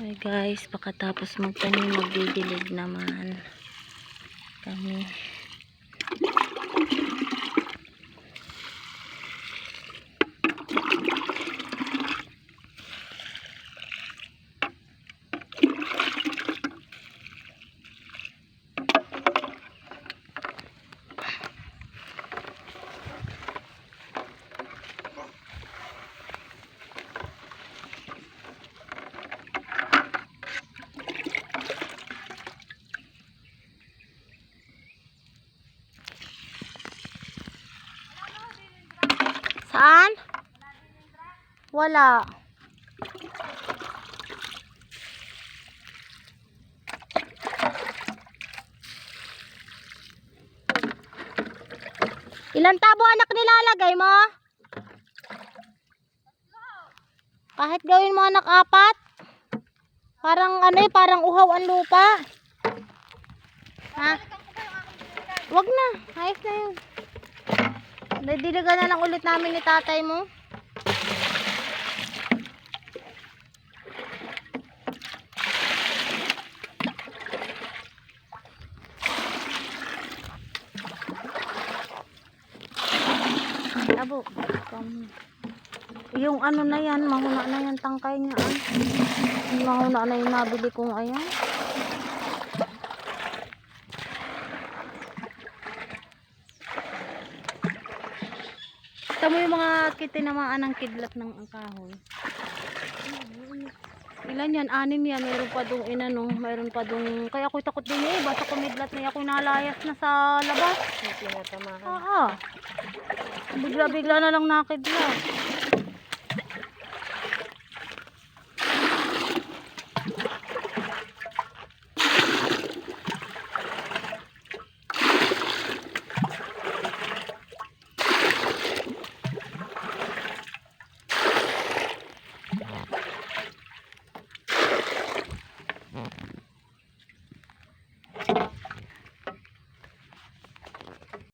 Hi guys, pagkatapos magtanim, magdidilig naman kami. Saan? Wala. Ilan tabo anak nilalagay mo? Kahit gawin mo anak 4. Parang ano eh, parang uhaw ang lupa. Ha? Wag na. Ayos na yun. Didiligan na lang ulit namin ni tatay mo. Abo. Yung ano na yan, mahuna na yan tangkay niya. Yung mahuna na yung nabili kong ayan. Kita mo yung mga kitinamaan ng kidlat ng kahoy. Ilan yan? 6 yan. Mayroon pa dong inano. Mayroon pa dong... Kaya ako'y takot din eh. Basta kumidlat na ako'y nalayas na sa labas. Oo. Bigla-bigla na lang nakidlat.